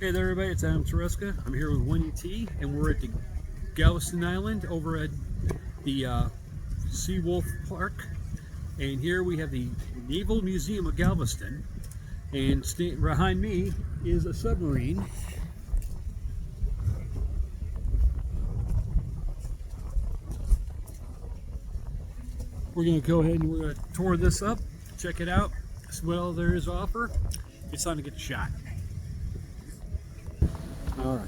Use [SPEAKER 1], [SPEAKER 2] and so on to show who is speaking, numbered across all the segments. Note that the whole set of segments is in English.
[SPEAKER 1] Hey there everybody, it's Adam Tereska. I'm here with Wendy T, and we're at the Galveston Island over at the Seawolf Park. And here we have the Naval Museum of Galveston, and behind me is a submarine. We're going to go ahead and we're going to tour this up, check it out, see what all there is to offer. It's time to get the shot. All right.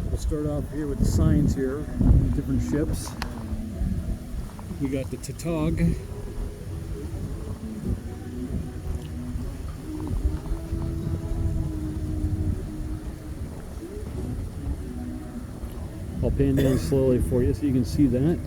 [SPEAKER 1] We'll start off here with the signs here, different ships. We got the Tautog. I'll pan down slowly for you so you can see that.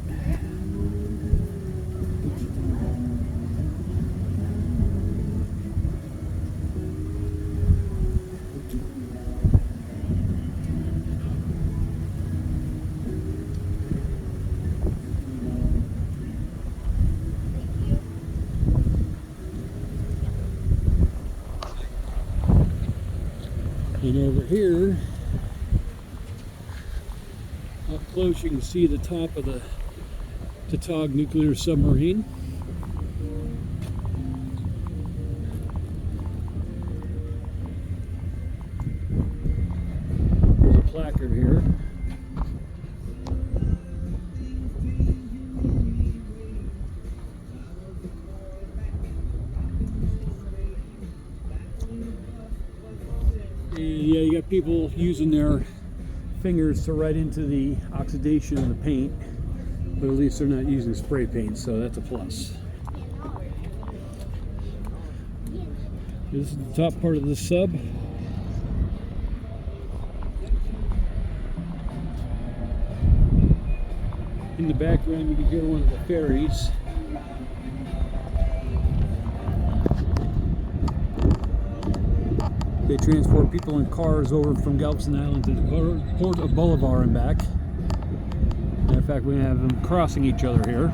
[SPEAKER 1] And over here, up close, you can see the top of the Tautog nuclear submarine. There's a placard here. Yeah, you got people using their fingers to write into the oxidation of the paint, but at least they're not using spray paint, so that's a plus. This is the top part of the sub. In the background you can hear one of the ferries. They transport people in cars over from Galveston Island to the Port of Bolivar and back. And in fact, we have them crossing each other here.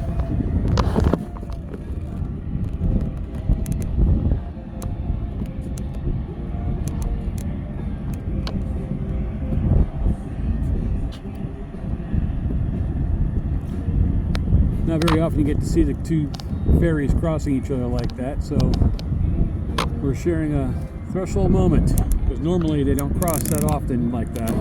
[SPEAKER 1] Not very often you get to see the two ferries crossing each other like that, so we're sharing a threshold moment, because normally they don't cross that often like that.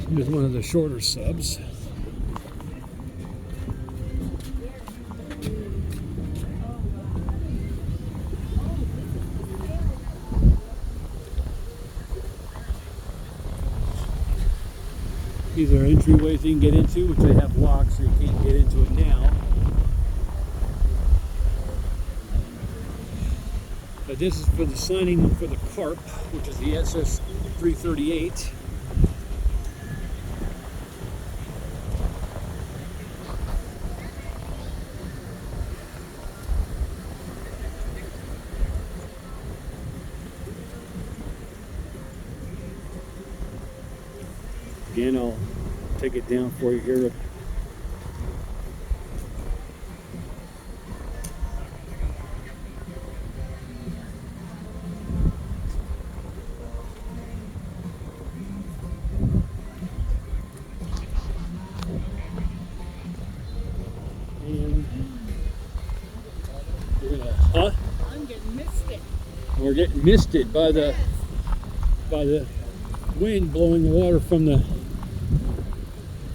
[SPEAKER 1] Here's one of the shorter subs. These are entryways you can get into, which they have locks so you can't get into it now. But this is for the signing for the Carp, which is the SS 338. Again, I'll take it down for you here. And we're gonna,
[SPEAKER 2] I'm getting misted.
[SPEAKER 1] We're getting misted by the wind blowing the water from the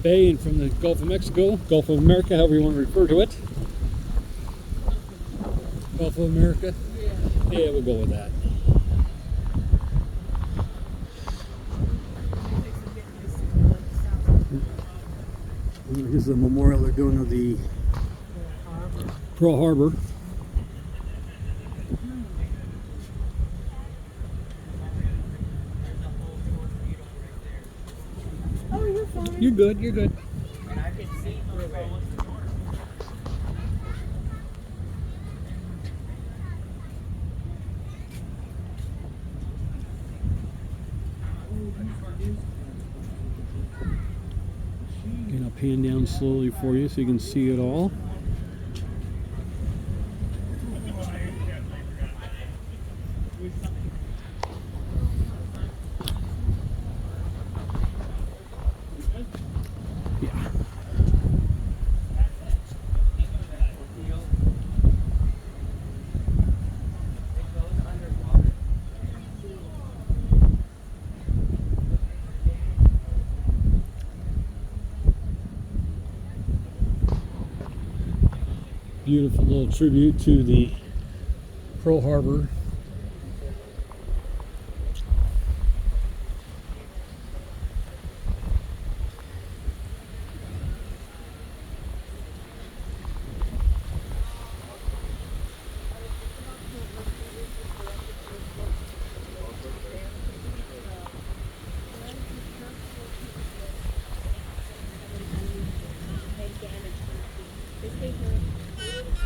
[SPEAKER 1] bay and from the Gulf of Mexico, Gulf of America, however you want to refer to it. Gulf of America? Yeah, we'll go with that. Here's the memorial they're doing of the Pearl Harbor. You're good, you're good.
[SPEAKER 2] And I can see through it.
[SPEAKER 1] And I'll pan down slowly for you so you can see it all. Beautiful little tribute to the Pearl Harbor.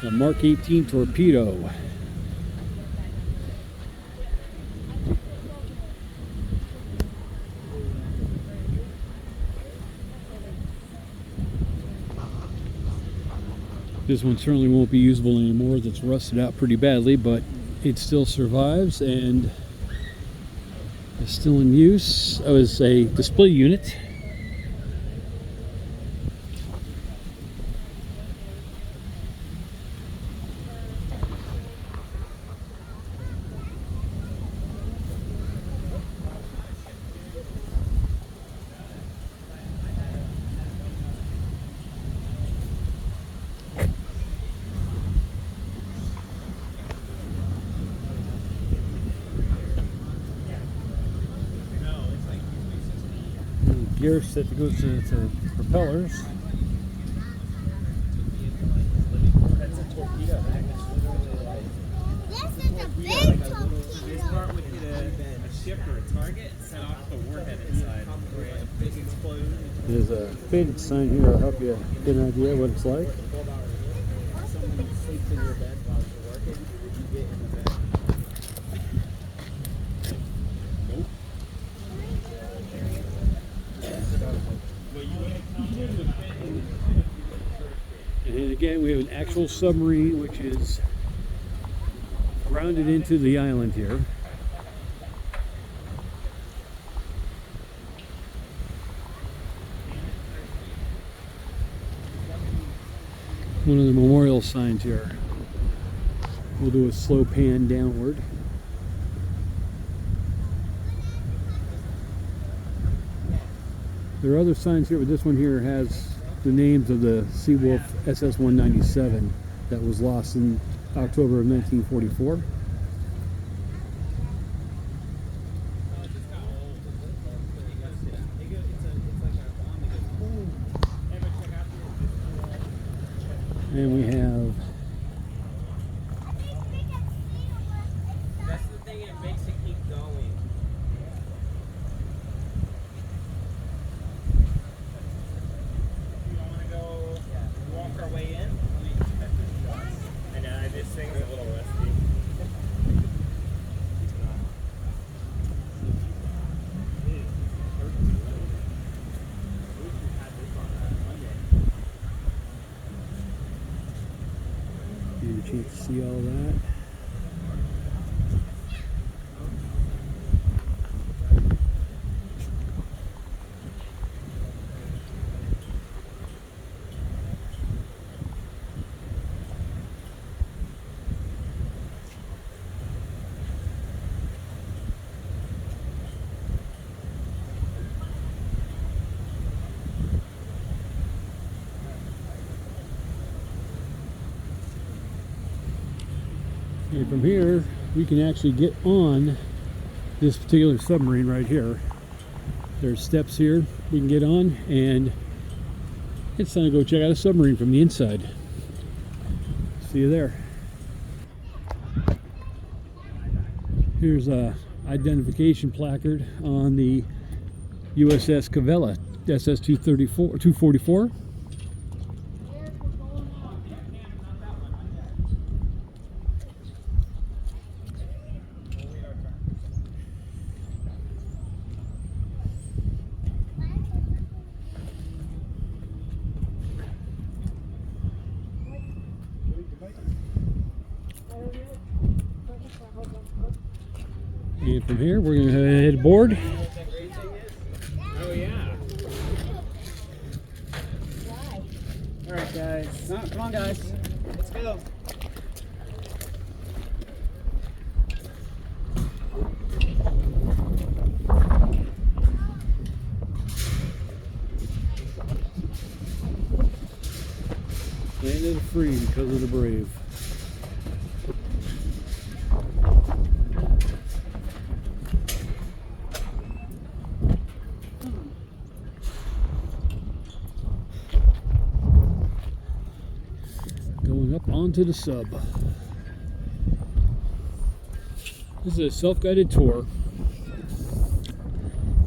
[SPEAKER 1] A Mark 18 torpedo. This one certainly won't be usable anymore. It's rusted out pretty badly, but it still survives and is still in use as a display unit. Gear set that goes to propellers.
[SPEAKER 2] That's a torpedo.
[SPEAKER 3] This is a big torpedo.
[SPEAKER 2] This part would hit a ship or a target and set off the warhead inside. A big explosion.
[SPEAKER 1] There's a faded sign here. I'll help you get an idea what it's like.
[SPEAKER 2] Someone sleeps in your bed while you're working. You get in the bed.
[SPEAKER 1] And again, we have an actual submarine which is grounded into the island here. One of the memorial signs here. We'll do a slow pan downward. There are other signs here, but this one here has the names of the Seawolf SS-197 that was lost in October of 1944. And we have
[SPEAKER 2] That's the thing, it makes it keep going. You want to go walk our way in? I know, this thing's a little rusty.
[SPEAKER 1] you get a chance to see all that. And from here, we can actually get on this particular submarine right here. There's steps here we can get on, and it's time to go check out a submarine from the inside. See you there. Here's a identification placard on the USS Cavella SS 244. And from here, we're going to head aboard.
[SPEAKER 2] Oh yeah. All right, guys. Oh, come on, guys. Let's go.
[SPEAKER 1] Land of the free because of the brave. Going up onto the sub. This is a self-guided tour.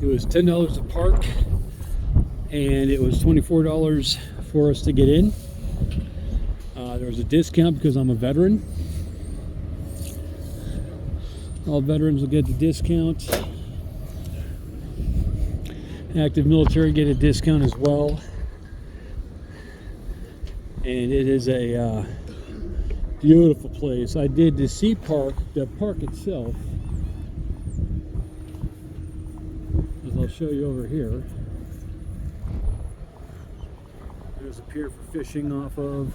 [SPEAKER 1] It was $10 to park, and it was $24 for us to get in. There was a discount because I'm a veteran. All veterans will get the discount. Active military get a discount as well. And it is a beautiful place. I did the sea park, the park itself, as I'll show you over here. There's a pier for fishing off of.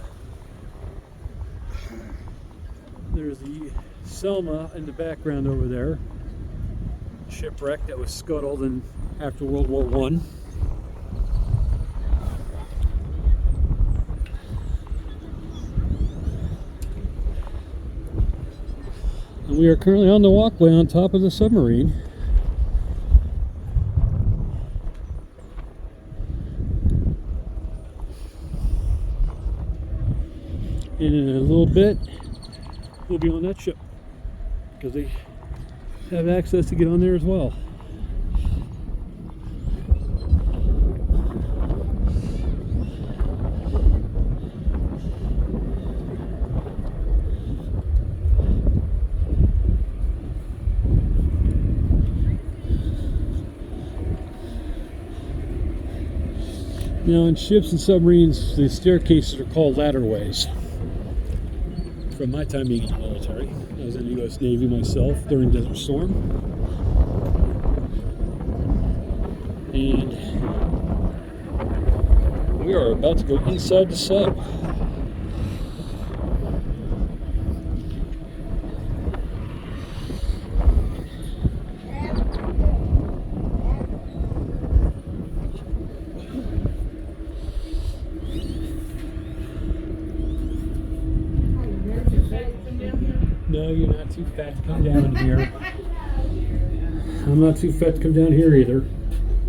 [SPEAKER 1] There's the Selma in the background over there. Shipwreck that was scuttled after World War I. And we are currently on the walkway on top of the submarine. And in a little bit, we'll be on that ship because they have access to get on there as well. Now, in ships and submarines, the staircases are called ladderways. From my time being in the military, I was in the U.S. Navy myself during Desert Storm. And we are about to go inside the sub. No, you're not too fat to come down here. I'm not too fat to come down here either.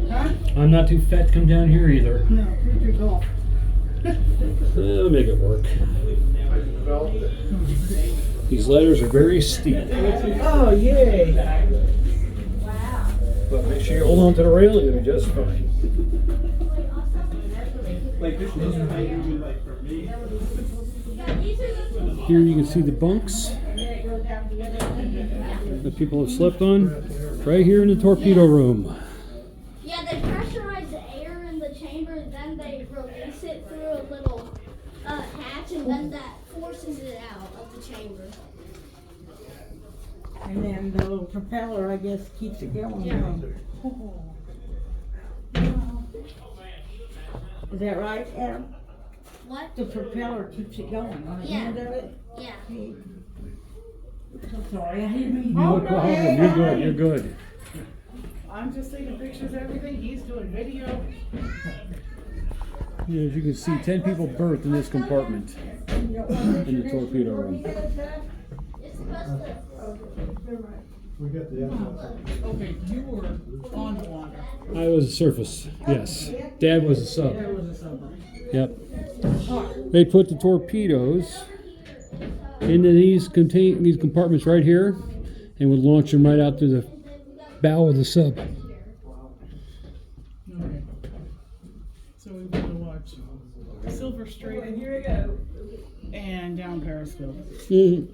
[SPEAKER 4] Huh?
[SPEAKER 1] I'm not too fat to come down here either.
[SPEAKER 4] No, pictures off.
[SPEAKER 1] I'll make it work. These ladders are very steep.
[SPEAKER 4] Oh, yay.
[SPEAKER 1] But make sure you hold on to the railing, you'll be just fine. Here you can see the bunks that people have slept on, right here in the torpedo room.
[SPEAKER 3] Yeah, they pressurize the air in the chamber, then they release it through a little hatch, and then that forces it out of the chamber.
[SPEAKER 4] And then the little propeller, I guess, keeps it going.
[SPEAKER 3] Yeah.
[SPEAKER 4] Is that right, Adam?
[SPEAKER 3] What?
[SPEAKER 4] The propeller keeps it going on the
[SPEAKER 3] Yeah.
[SPEAKER 4] end of it?
[SPEAKER 3] Yeah.
[SPEAKER 4] I'm sorry, I didn't mean.
[SPEAKER 1] No problem, you're good, you're good.
[SPEAKER 5] I'm just taking pictures of everything. He's doing video.
[SPEAKER 1] Yeah, as you can see, 10 people berthed in this compartment in the torpedo room.
[SPEAKER 3] It's supposed to.
[SPEAKER 5] Okay, you were on the water.
[SPEAKER 1] I was a surface, yes. Dad was a sub.
[SPEAKER 5] There was a submarine.
[SPEAKER 1] Yep. They put the torpedoes into these compartments right here and would launch them right out to the bow of the sub.
[SPEAKER 5] Okay. First Street. And here we go. And down Periscope.
[SPEAKER 4] And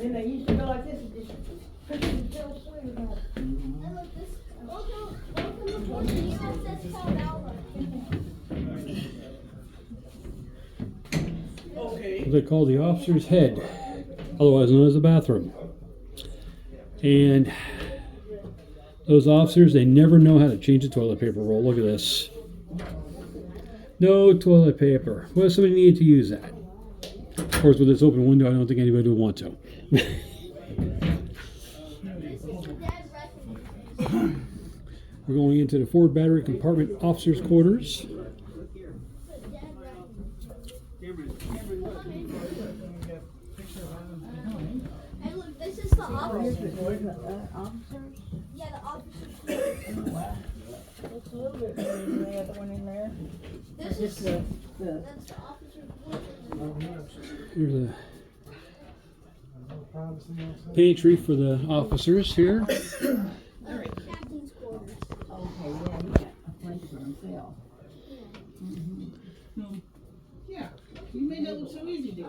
[SPEAKER 4] then they used to go like this and just push and tell through.
[SPEAKER 3] And look, this, welcome to the USS Caldwell.
[SPEAKER 5] Okay.
[SPEAKER 1] They call the officer's head, otherwise known as the bathroom. And those officers, they never know how to change a toilet paper roll. Look at this. No toilet paper. What if somebody needed to use that? Of course, with this open window, I don't think anybody would want to.
[SPEAKER 3] This is the dead reckoning.
[SPEAKER 1] We're going into the forward battery compartment officers' quarters.
[SPEAKER 3] The dead reckoning. And look, this is the officers.
[SPEAKER 4] Officers?
[SPEAKER 3] Yeah, the officers.
[SPEAKER 4] Looks a little bit better than the other one in there.
[SPEAKER 3] This
[SPEAKER 4] Just
[SPEAKER 3] is,
[SPEAKER 4] the
[SPEAKER 3] that's the officers' quarters.
[SPEAKER 1] Here's a pantry for the officers here.
[SPEAKER 3] Captain's quarters.
[SPEAKER 4] okay, yeah, he got a place for himself.
[SPEAKER 5] Yeah. You made that look so easy, dude.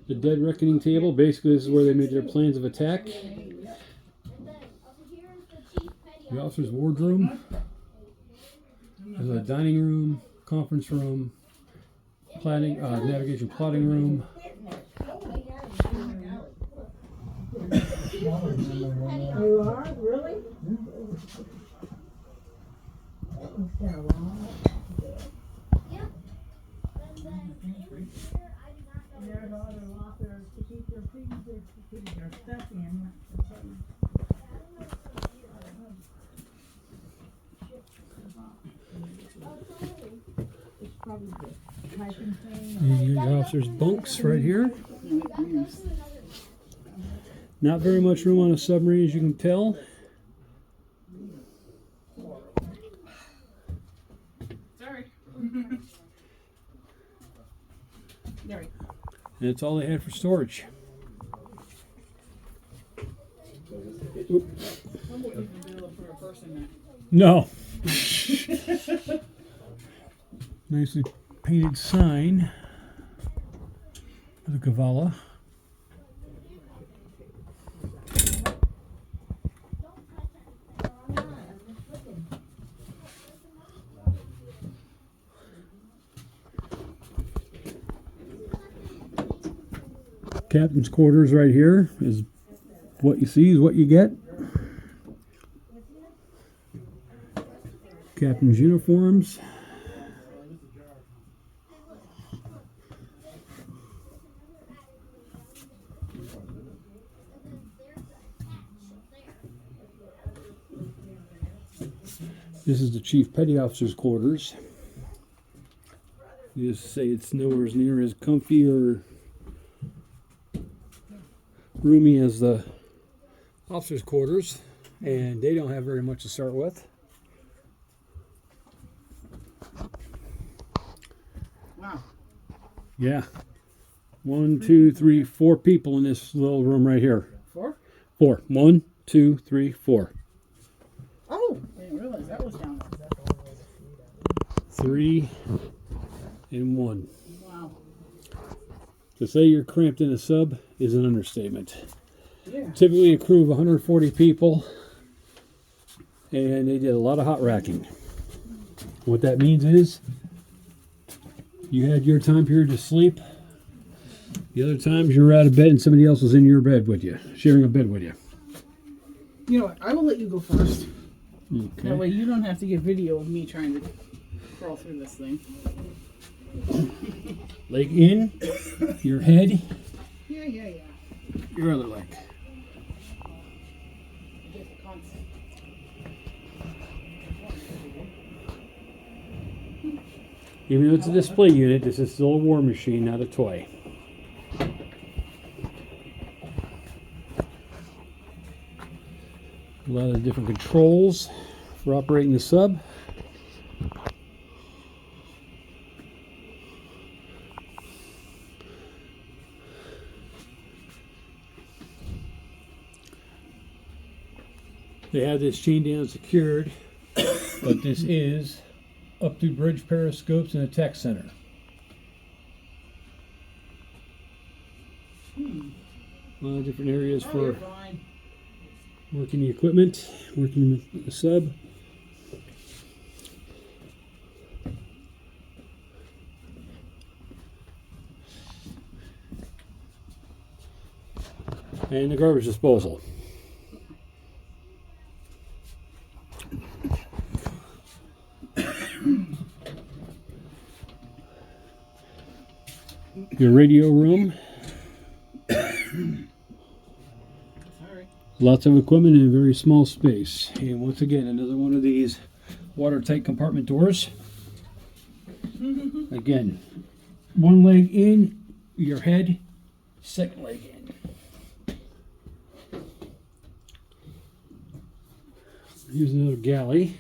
[SPEAKER 1] The dead reckoning table. Basically, this is where they made their plans of attack.
[SPEAKER 3] And then over here is the chief petty
[SPEAKER 1] The officer's wardroom. There's a dining room, conference room, planning, navigation plotting room.
[SPEAKER 4] You are? Really?
[SPEAKER 3] Yep. And then in here, I do not know.
[SPEAKER 4] There's other lockers to keep their things, to keep their stuff in. It's probably the typing thing.
[SPEAKER 1] And your officer's bunks right here. Not very much room on a submarine, as you can tell.
[SPEAKER 5] Sorry. Sorry.
[SPEAKER 1] And that's all they had for storage. Oop.
[SPEAKER 5] I wouldn't even do it for a person
[SPEAKER 1] No. Nicely painted sign of the Kavala. Captain's quarters right here is what you see is what you get. Captain's uniforms. This is the Chief Petty Officer's quarters. You just say it's nowhere near as comfy or roomy as the officers' quarters, and they don't have very much to start with.
[SPEAKER 5] Wow.
[SPEAKER 1] Yeah. 1, 2, 3, 4 people in this little room right here.
[SPEAKER 5] 4?
[SPEAKER 1] 4. 1, 2, 3, 4.
[SPEAKER 5] Oh, I didn't realize that was down there.
[SPEAKER 1] 3 and 1.
[SPEAKER 5] Wow.
[SPEAKER 1] To say you're cramped in a sub is an understatement.
[SPEAKER 5] Yeah.
[SPEAKER 1] Typically a crew of 140 people, and they did a lot of hot racking. What that means is you had your time period to sleep. The other times you were out of bed and somebody else was in your bed with you, sharing a bed with you.
[SPEAKER 5] You know what? I will let you go first. That
[SPEAKER 1] Okay.
[SPEAKER 5] way you don't have to get video of me trying to crawl through this thing.
[SPEAKER 1] Leg in, your head,
[SPEAKER 5] Yeah.
[SPEAKER 1] your other leg.
[SPEAKER 5] Just constant.
[SPEAKER 1] Even though it's a display unit, this is still a war machine, not a toy. A lot of different controls for operating the sub. They have this chain down secured but this is up to bridge periscopes and a tech center. A lot of different areas for working the equipment, working the sub. And the garbage disposal. Your radio room. Lots of equipment in a very small space. And once again, another one of these watertight compartment doors. Again, one leg in, your head, second leg in. Here's another galley.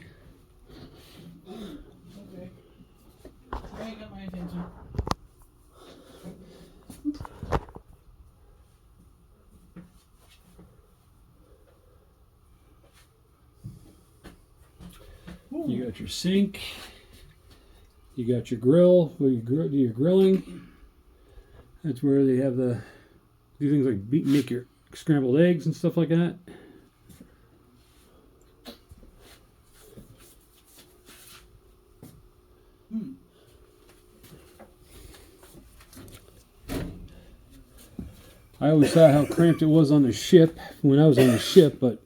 [SPEAKER 5] Okay. Now you got my attention.
[SPEAKER 1] You got your sink. You got your grill where you do your grilling. That's where they have do things like make your scrambled eggs and stuff like that. I always saw how cramped it was on the ship when I was on the ship, but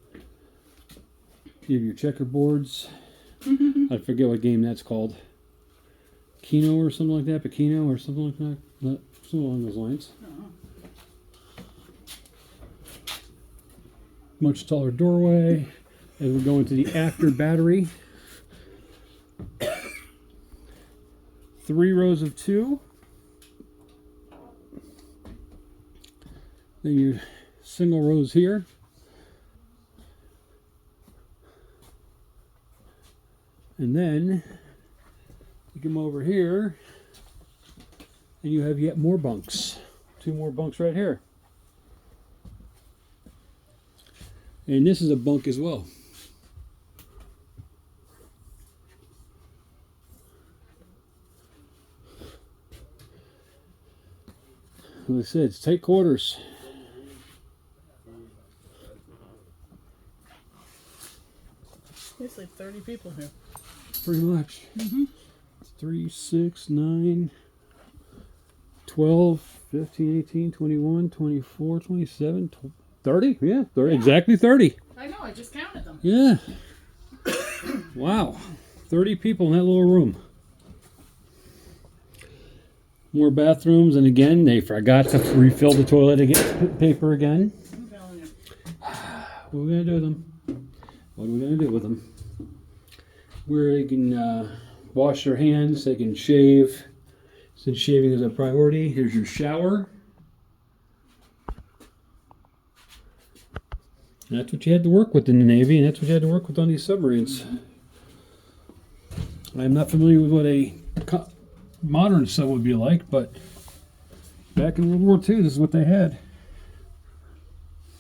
[SPEAKER 1] you have your checkerboards. I forget what game that's called. Keno or something like that, Pekino or something like that. Something along those lines. Much taller doorway. As we go into the after battery. 3 rows of 2. Then your single rows here. And then you come over here and you have yet more bunks. 2 more bunks right here. And this is a bunk as well. Like I said, it's tight quarters.
[SPEAKER 5] There's like 30 people here.
[SPEAKER 1] Pretty much. 3, 6, 9, 12, 15, 18, 21, 24, 27, 30. Yeah, 30. Exactly 30.
[SPEAKER 5] I know, I just counted them.
[SPEAKER 1] Yeah. Wow. 30 people in that little room. More bathrooms, and again, they forgot to refill the toilet paper again.
[SPEAKER 5] I'm telling you.
[SPEAKER 1] What are we going to do with them? What are we going to do with them? Where they can wash their hands, they can shave. Since shaving is a priority, here's your shower. And that's what you had to work with in the Navy, and that's what you had to work with on these submarines. I'm not familiar with what a modern sub would be like, but back in World War II, this is what they had.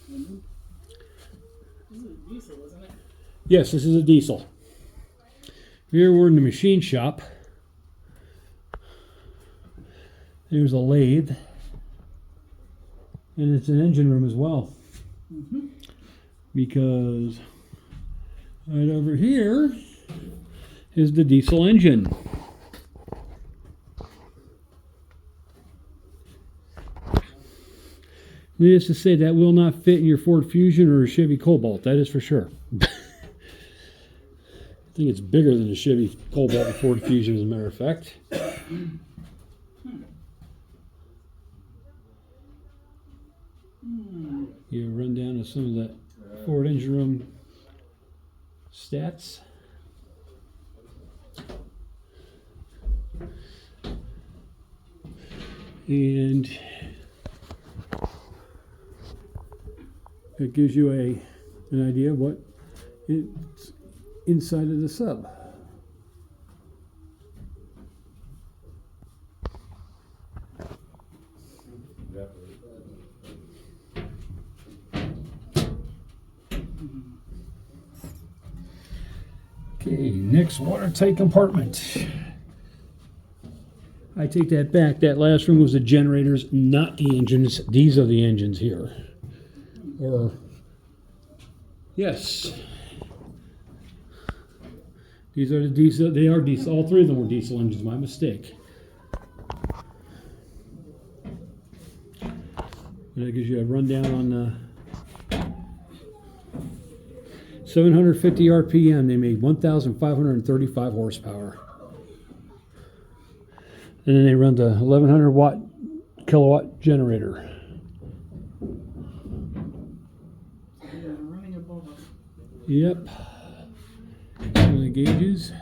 [SPEAKER 5] This is a diesel, isn't it?
[SPEAKER 1] Yes, this is a diesel. Here we're in the machine shop. There's a lathe. And it's an engine room as well. Because right over here is the diesel engine. Needless to say, that will not fit in your Ford Fusion or a Chevy Cobalt, that is for sure. I think it's bigger than the Chevy Cobalt and Ford Fusion, as a matter of fact. You run down to some of that Ford engine room stats. And it gives you an idea of what it's inside of the sub. Okay, next watertight compartment. I take that back. That last room was the generators, not the engines. These are the engines here. Or, yes. These are the diesel. They are diesel. All three of them were diesel engines. My mistake. And that gives you a rundown on the 750 RPM. They made 1,535 horsepower. And then they run the 1,100 kilowatt generator.
[SPEAKER 5] Yeah, running above us.
[SPEAKER 1] Yep. Some of the gauges.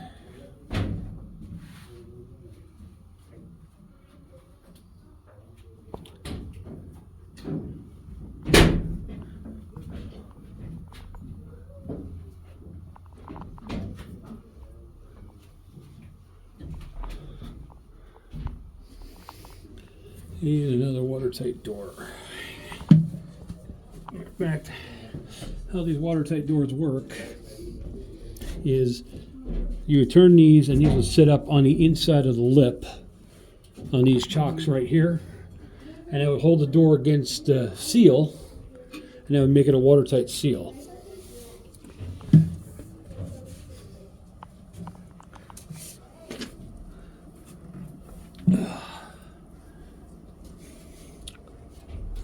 [SPEAKER 1] And another watertight door. In fact, how these watertight doors work is you would turn these and these will sit up on the inside of the lip on these chocks right here, and it would hold the door against the seal, and that would make it a watertight seal.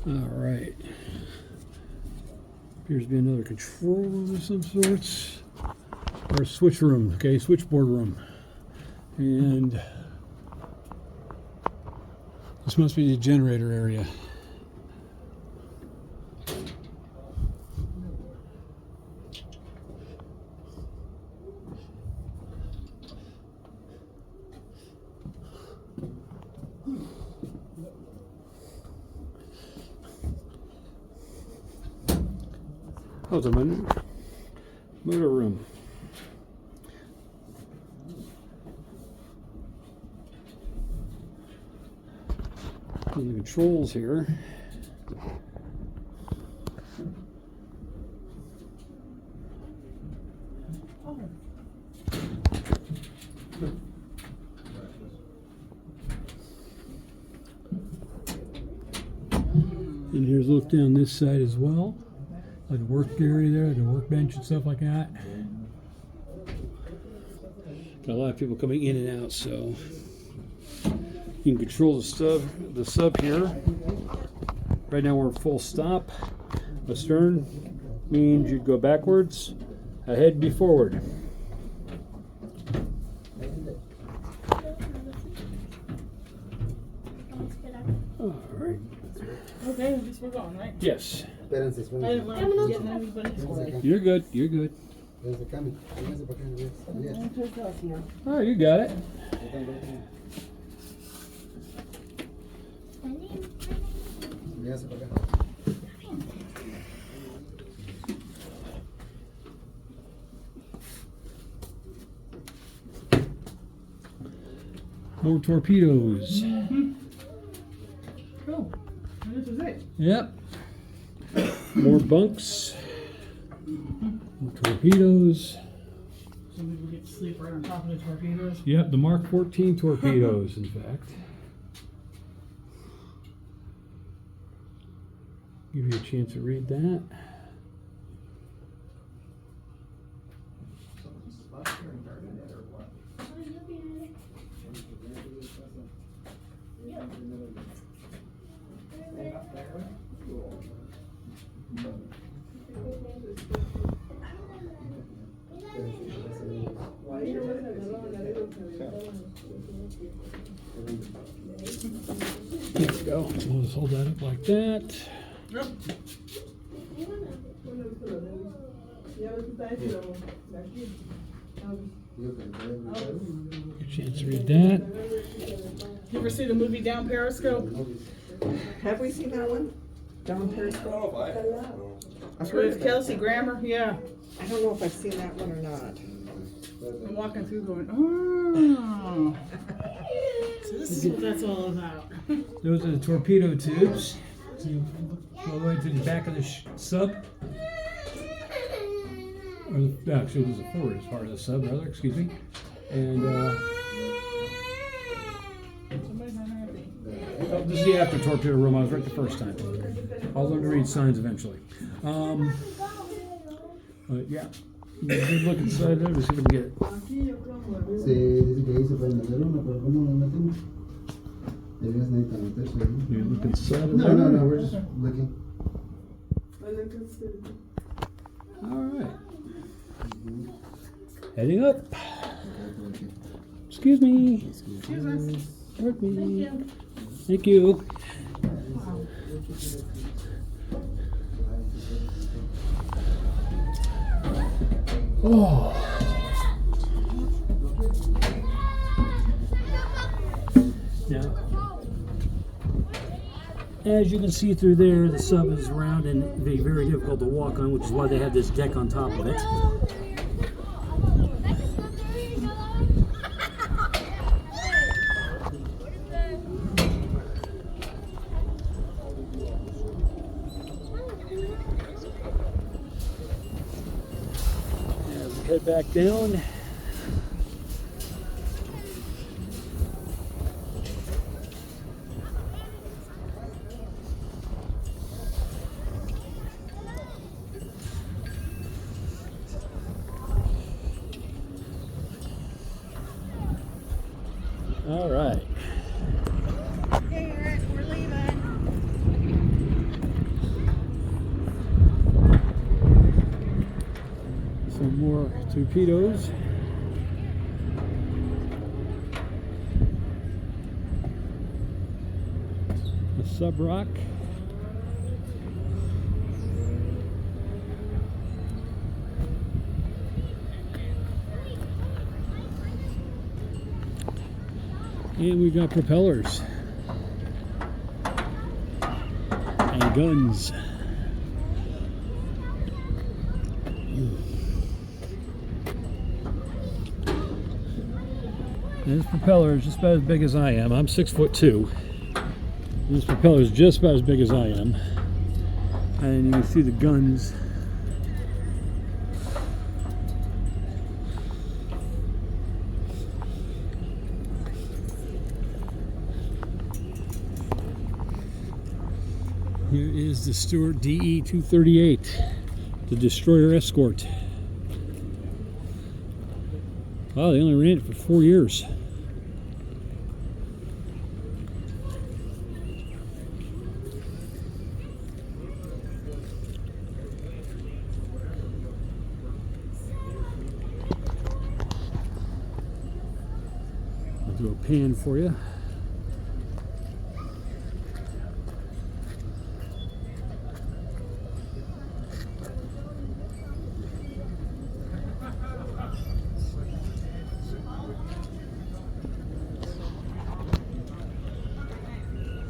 [SPEAKER 1] All right. Appears to be another control room of some sorts. Or a switch room, okay, switchboard room. And this must be the generator area. Oh, it's a motor room. And the controls here. And here's a look down this side as well. Like the work area there, the workbench and stuff like that. Got a lot of people coming in and out, so you can control the sub here. Right now we're full stop. Astern means you'd go backwards, ahead be forward. All right.
[SPEAKER 5] Okay, I guess we're going, right?
[SPEAKER 1] Yes.
[SPEAKER 5] I didn't want to get anybody.
[SPEAKER 1] You're good. You're good. Oh, you got it. More torpedoes.
[SPEAKER 5] Cool. And this is it.
[SPEAKER 1] Yep. More bunks. More torpedoes.
[SPEAKER 5] So we will get to sleep right on top of the torpedoes.
[SPEAKER 1] Yep, the Mark 14 torpedoes, in fact. Give you a chance to read that. There we go. We'll just hold that up like that.
[SPEAKER 5] Yep.
[SPEAKER 1] Get a chance to read that.
[SPEAKER 5] You ever see the movie Down Periscope?
[SPEAKER 6] Have we seen that one? Down Periscope?
[SPEAKER 5] With Kelsey Grammer? Yeah.
[SPEAKER 6] I don't know if I've seen that one or not.
[SPEAKER 5] I'm walking through going, oh. So this is what that's all about.
[SPEAKER 1] Those are the torpedo tubes. So you go all the way to the back of the sub. Actually, there's a forward as far as the sub, rather, excuse me. And
[SPEAKER 5] Somebody's unhappy.
[SPEAKER 1] oh, this is the after torpedo room. I was right the first time. I'll learn to read signs eventually. But yeah, good look inside there. Let's see if we can get it.
[SPEAKER 4] Aquí yo como
[SPEAKER 7] Se dice que ahí se puede meter uno, pero ¿cómo lo metemos? Debías necesitar meterse ahí.
[SPEAKER 1] You look inside of
[SPEAKER 7] No,
[SPEAKER 1] there.
[SPEAKER 7] no, no, we're just looking.
[SPEAKER 1] All right. Heading up. Excuse me.
[SPEAKER 5] Excuse us.
[SPEAKER 1] Pardon me. Thank you. Oh. Now, as you can see through there, the sub is round and very difficult to walk on, which is why they have this deck on top of it. As we head back down. All right.
[SPEAKER 5] Hey, Eric, we're leaving.
[SPEAKER 1] Some more torpedoes. A sub rock. And we've got propellers and guns. And this propeller is just about as big as I am. I'm 6'2". And this propeller is just about as big as I am. And you can see the guns. Here is the Stewart DE-238, the destroyer escort. Wow, they only ran it for 4 years. I'll do a pan for you.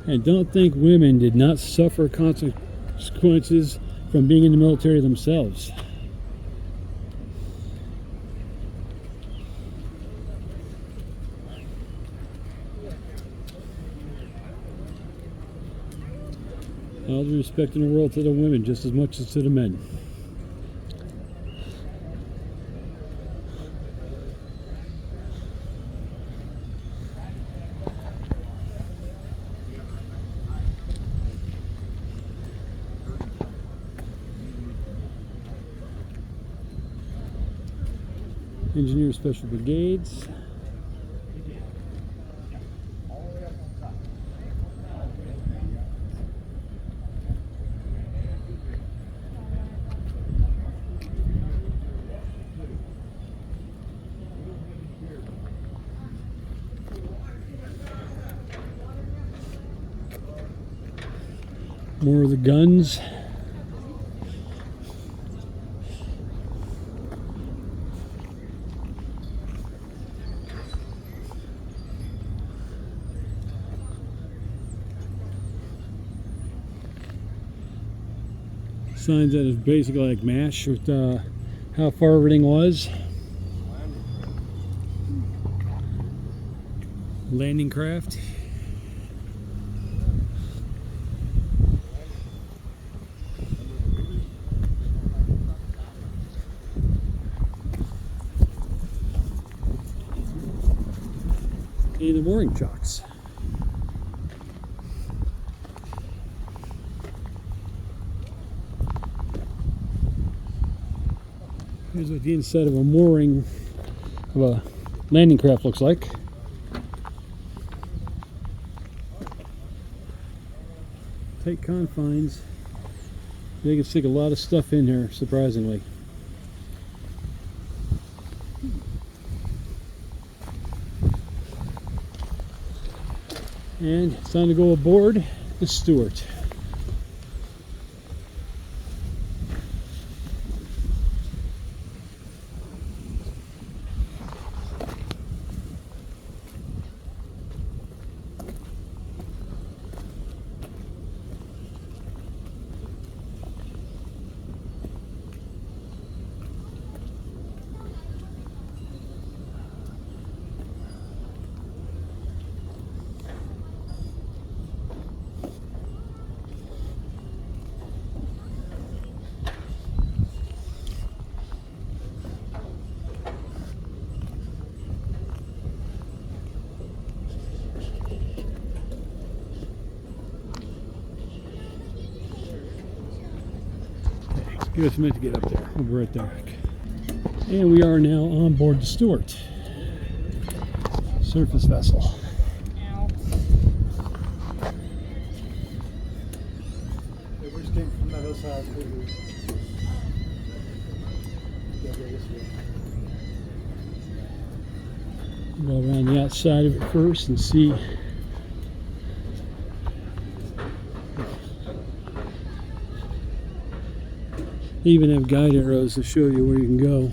[SPEAKER 1] And don't think women did not suffer consequences from being in the military themselves. All the respect in the world to the women just as much as to the men. Engineer Special Brigades. More of the guns. Signs that is basically like MASH with how far everything was. Landing craft. and the mooring chocks. Here's what the inside of a mooring of a landing craft looks like. Tight confines. They can stick a lot of stuff in here, surprisingly. And it's time to go aboard the Stuart. Give us a minute to get up there. We'll be right there. And we are now on board the Stuart, surface vessel.
[SPEAKER 7] We just came from that other side.
[SPEAKER 1] Go around the outside of it first and see. They even have guide arrows to show you where you can go.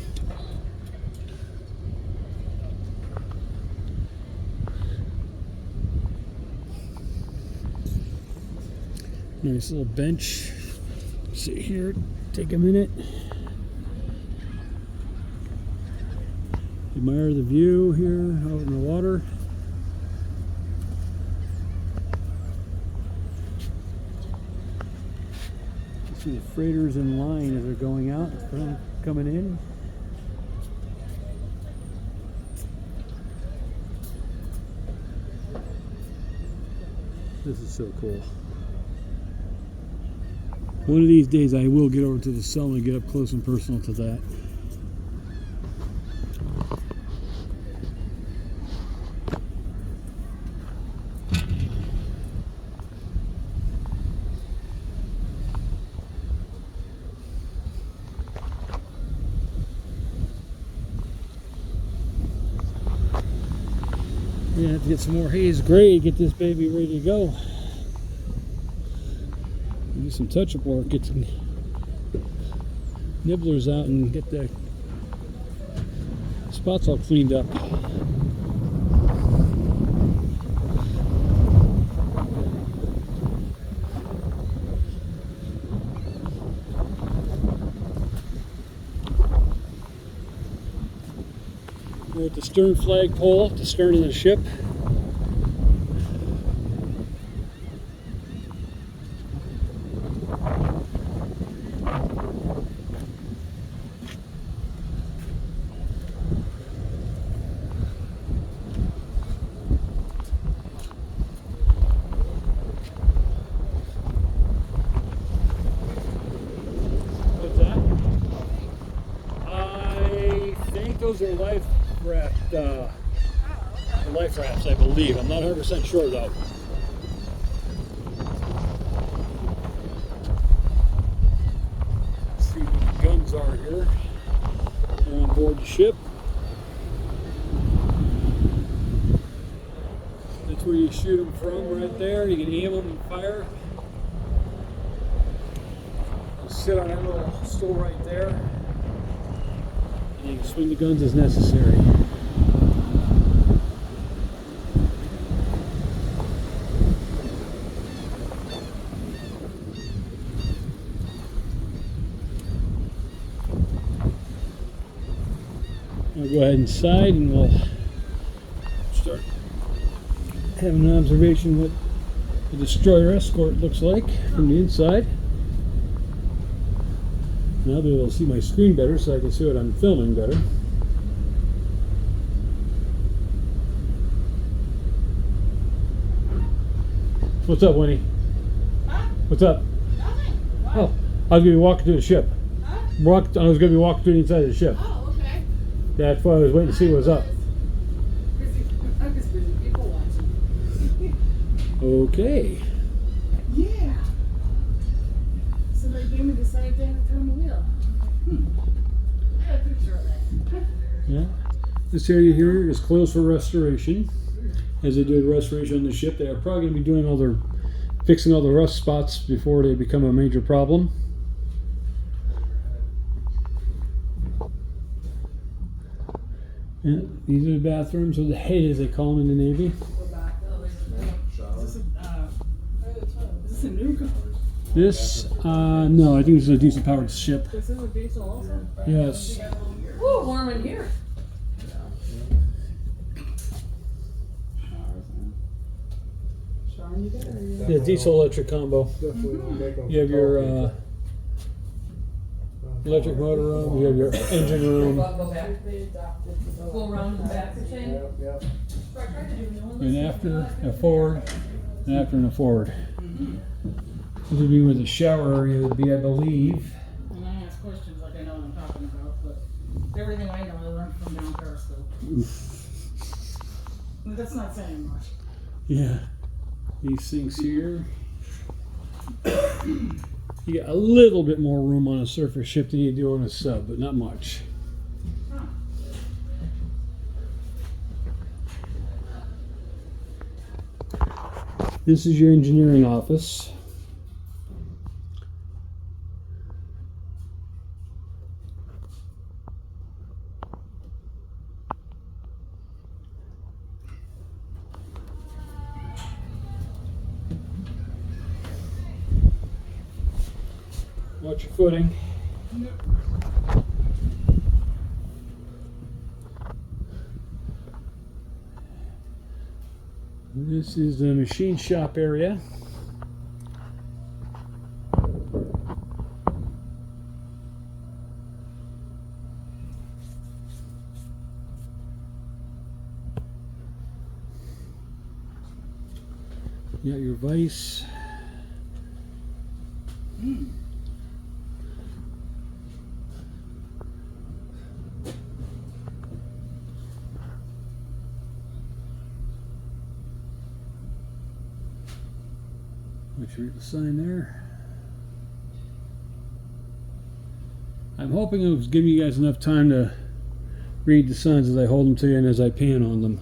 [SPEAKER 1] Nice little bench. Sit here, take a minute. Admire the view here out in the water. See the freighters in line as they're going out, coming in. This is so cool. One of these days I will get over to the cell and get up close and personal to that. Yeah, have to get some more haze gray, get this baby ready to go. Do some touch-up work, get some nibblers out and get the spots all cleaned up. We're at the stern flagpole, at the stern of the ship. What's that? I think those are life rafts, I believe. I'm not 100% sure though. Let's see what the guns are here. They're on board the ship. That's where you shoot them from, right there. You can aim them and fire. You sit on that little stool right there. And you can swing the guns as necessary. I'll go ahead inside and we'll start having an observation what the destroyer escort looks like from the inside. Now I'll be able to see my screen better so I can see what I'm filming better. What's up, Winnie? What's up? Oh, I was gonna be walking to the ship. I was gonna be walking to the inside of the ship.
[SPEAKER 5] Oh, okay.
[SPEAKER 1] That's why I was waiting to see what's up.
[SPEAKER 5] I'm just busy people watching.
[SPEAKER 1] Okay.
[SPEAKER 5] Yeah. Somebody gave me the side thing to turn the wheel. I got a picture of that.
[SPEAKER 1] Yeah. This area here is closed for restoration. As they do the restoration on the ship, they are probably going to be doing fixing all the rust spots before they become a major problem. Yeah, these are the bathrooms, or the head as they call them in the Navy.
[SPEAKER 5] Is this a new car?
[SPEAKER 1] This, no, I think this is a diesel powered ship.
[SPEAKER 5] This is a diesel also?
[SPEAKER 1] Yes.
[SPEAKER 5] Ooh, warm in here.
[SPEAKER 1] Yeah, diesel electric combo. You have your electric motor room, you have your engine room,
[SPEAKER 5] Go around the back, you're saying?
[SPEAKER 1] an after, a forward, an after, and a forward. This would be where the shower area would be, I believe.
[SPEAKER 5] And I ask questions like I know what I'm talking about, but everything I know I learned from down Periscope. That's not saying much.
[SPEAKER 1] Yeah. These things here. You got a little bit more room on a surface ship than you do on a sub, but not much. This is your engineering office. Watch your footing. This is the machine shop area. You got your vise. Make sure you read the sign there. I'm hoping it was giving you guys enough time to read the signs as I hold them to you and as I pan on them.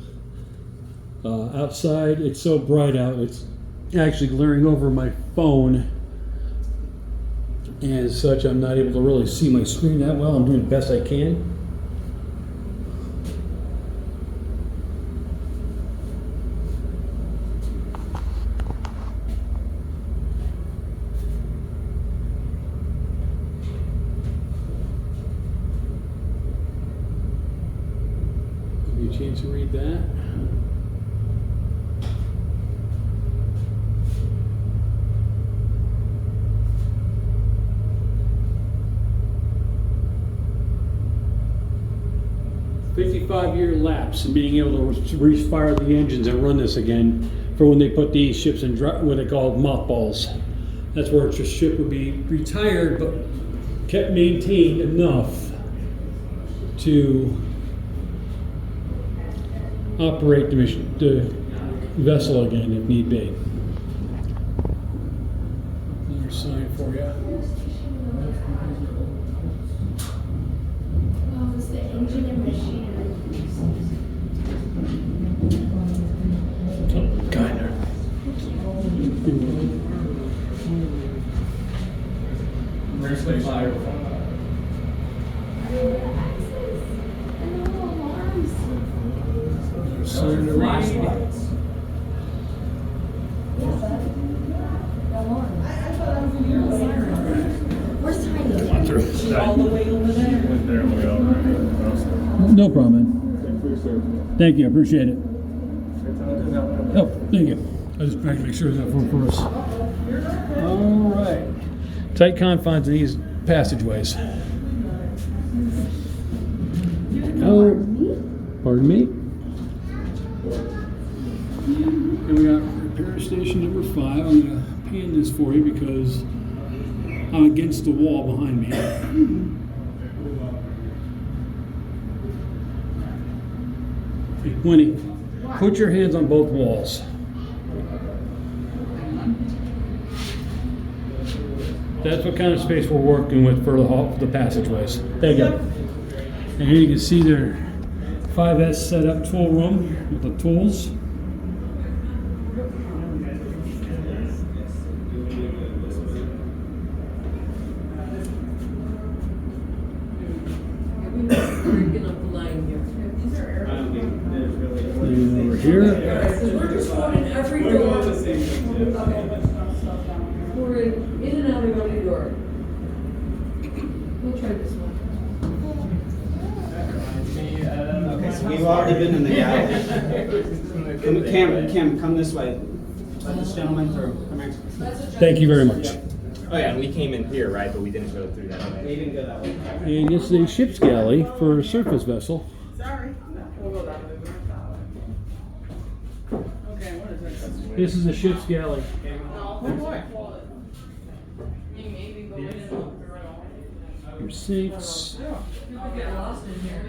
[SPEAKER 1] Outside, it's so bright out, it's actually glaring over my phone. And as such, I'm not able to really see my screen that well. I'm doing the best I can. Give you a chance to read that. "55-year lapse in being able to refire the engines and run this again for when they put these ships in what they call mothballs. That's where the ship would be retired but kept maintained enough to operate the vessel again if need be." Another sign for you.
[SPEAKER 3] It's the engine and machinery.
[SPEAKER 1] Oh, God. Sign to read.
[SPEAKER 3] Where's Tiny?
[SPEAKER 5] All the way over there.
[SPEAKER 1] No problem, man. Thank you, I appreciate it. Oh, thank you. I just tried to make sure that for us. All right. Tight confines in these passageways. Oh, pardon me. And we got Here, station number 5. I'm going to pan this for you because I'm against the wall behind me. Winnie, put your hands on both walls. That's what kind of space we're working with for the passageways. There you go. And here you can see their 5S set up tool room with the tools. And over here.
[SPEAKER 8] We're just going in every door. We're in and out of every door. We'll try this one.
[SPEAKER 9] Okay, so we've already been in the alley. Kim, come this way. Let this gentleman through. Come here.
[SPEAKER 1] Thank you very much.
[SPEAKER 2] Oh yeah, and we came in here, right? But we didn't go through that way.
[SPEAKER 9] We didn't go that way.
[SPEAKER 1] And this is a ship's galley for a surface vessel.
[SPEAKER 5] Sorry. We'll go that way. Okay, what is this?
[SPEAKER 1] This is a ship's galley.
[SPEAKER 5] Oh boy.
[SPEAKER 1] Your sinks,
[SPEAKER 8] People get lost in here.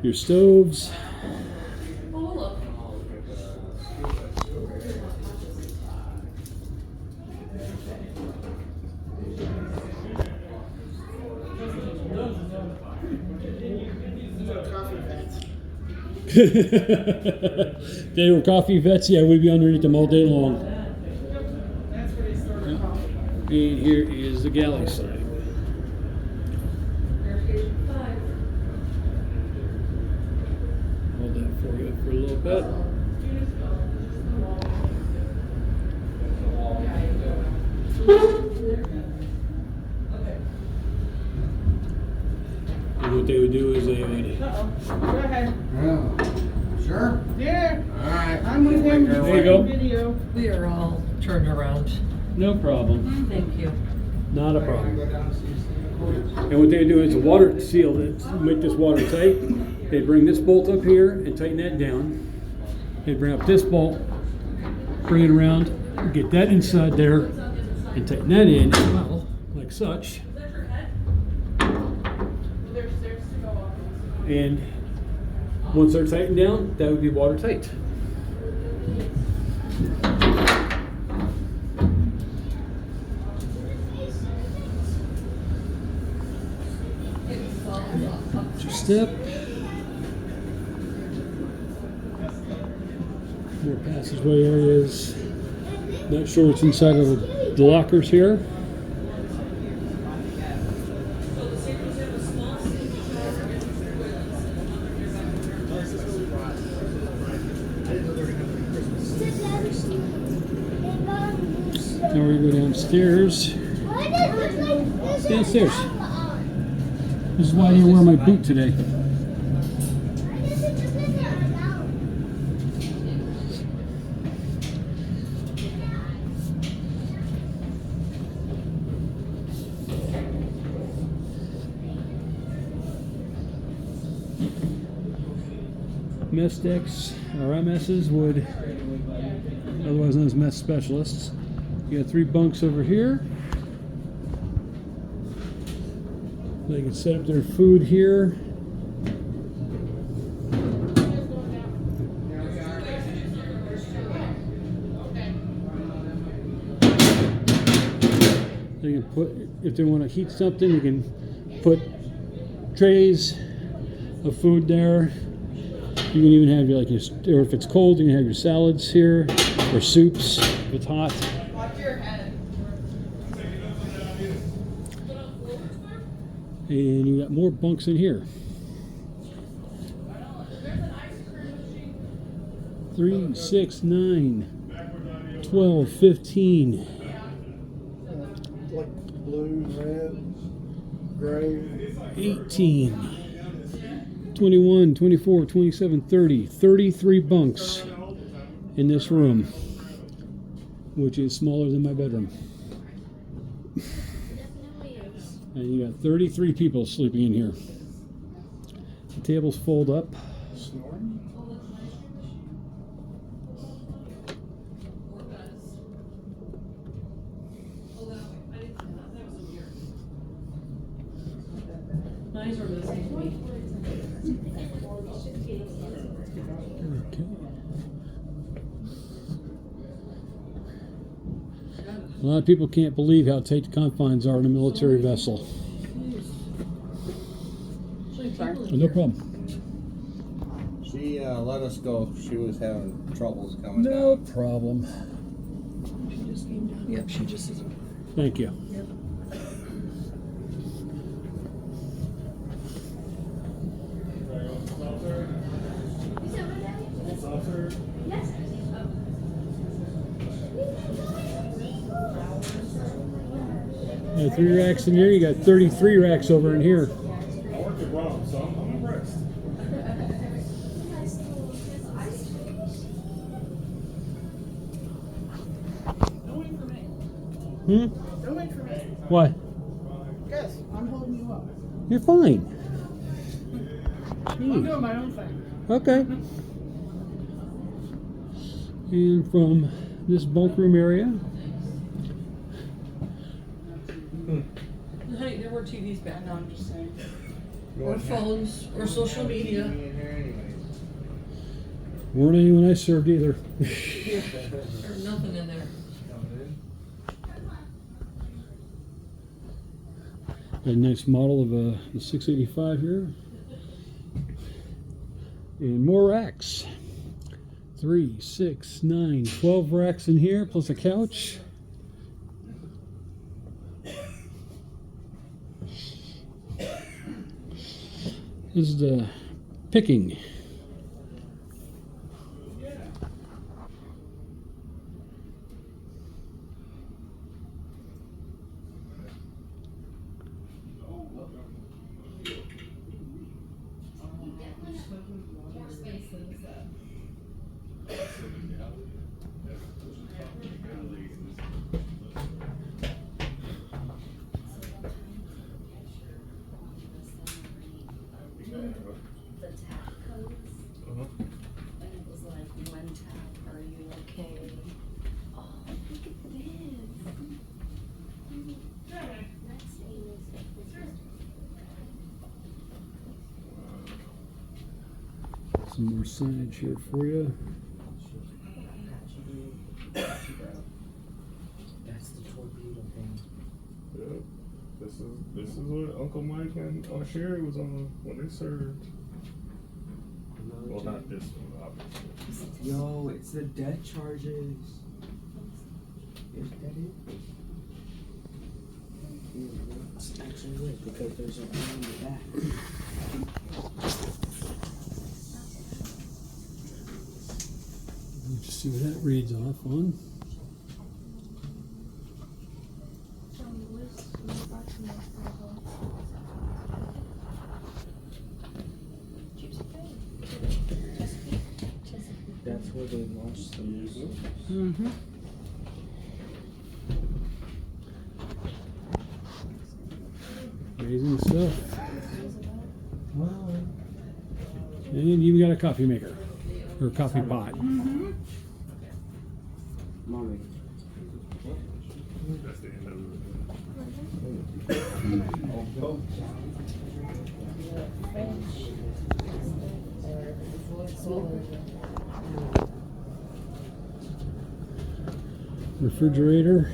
[SPEAKER 1] your stoves.
[SPEAKER 8] Oh, look.
[SPEAKER 1] They were coffee vets, yeah, we'd be underneath them all day long.
[SPEAKER 5] That's where they started coffee.
[SPEAKER 1] And here is the galley side. Hold that for you for a little bit. And what they would do is they would.
[SPEAKER 5] Go ahead.
[SPEAKER 7] Sure.
[SPEAKER 5] Yeah.
[SPEAKER 7] All right.
[SPEAKER 5] I'm with him.
[SPEAKER 1] There you go.
[SPEAKER 5] Video.
[SPEAKER 8] We are all turned around.
[SPEAKER 1] No problem.
[SPEAKER 8] Thank you.
[SPEAKER 1] Not a problem. And what they do is a water seal to make this watertight. They bring this bolt up here and tighten that down. They bring up this bolt, bring it around, get that inside there, and tighten that in as well, like such. And once they're tightened down, that would be watertight. Step. More passageway areas. Not sure what's inside of the lockers here. Now we're going to go downstairs. Downstairs. This is why I didn't wear my boot today. Mess decks, or MSs, would, otherwise known as mess specialists. You got 3 bunks over here. They can set up their food here. They can put, if they want to heat something, you can put trays of food there. You can even have your, like, your, or if it's cold, you can have your salads here, or soups if it's hot.
[SPEAKER 5] Watch your head.
[SPEAKER 1] And you got more bunks in here. 3, 6, 9, 12, 15.
[SPEAKER 7] Like blue, red, gray.
[SPEAKER 1] 18, 21, 24, 27, 30, 33 bunks in this room, which is smaller than my bedroom. And you got 33 people sleeping in here. The tables fold up.
[SPEAKER 7] Snoring?
[SPEAKER 8] Nice or listening to me.
[SPEAKER 1] Okay. A lot of people can't believe how tight the confines are in a military vessel. No problem.
[SPEAKER 10] She let us go. She was having troubles coming
[SPEAKER 1] No
[SPEAKER 10] down.
[SPEAKER 1] problem.
[SPEAKER 6] She just came down. Yep, she just is.
[SPEAKER 1] Thank you.
[SPEAKER 6] Yep.
[SPEAKER 3] Yes.
[SPEAKER 1] You got 3 racks in here. You got 33 racks over in here.
[SPEAKER 11] I worked at Rome, so I'm impressed.
[SPEAKER 5] Don't wait for me.
[SPEAKER 1] What?
[SPEAKER 5] Yes, I'm holding you up.
[SPEAKER 1] You're fine.
[SPEAKER 5] I'm doing my own thing.
[SPEAKER 1] Okay. And from this bunk room area,
[SPEAKER 8] Honey, there were TVs back
[SPEAKER 5] No,
[SPEAKER 8] on.
[SPEAKER 5] I'm just saying.
[SPEAKER 8] Or phones, or social media.
[SPEAKER 1] weren't any when I served either.
[SPEAKER 8] There's nothing in there.
[SPEAKER 1] A nice model of the 685 here. And more racks. 3, 6, 9, 12 racks in here, plus a couch. This is the picking.
[SPEAKER 12] The tap codes. And it was like, one tap, are you okay? Oh, look at this. Let's see this.
[SPEAKER 1] Some more signage here for you.
[SPEAKER 2] That's the torpedo thing.
[SPEAKER 11] Yep. This is what Uncle Mike and Sherry was on when they served. Well, not this one, obviously.
[SPEAKER 2] Yo, it's the death charges. Is that it? It's actually it because there's a line in the back.
[SPEAKER 1] Let's just see what that reads off on.
[SPEAKER 2] That's where they launched the missiles.
[SPEAKER 1] Mm-hmm. Amazing stuff. And you got a coffee maker or a coffee pot.
[SPEAKER 2] Mommy.
[SPEAKER 11] That's the end of it.
[SPEAKER 1] Refrigerator.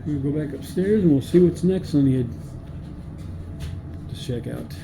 [SPEAKER 1] We'll go back upstairs and we'll see what's next on the to check out.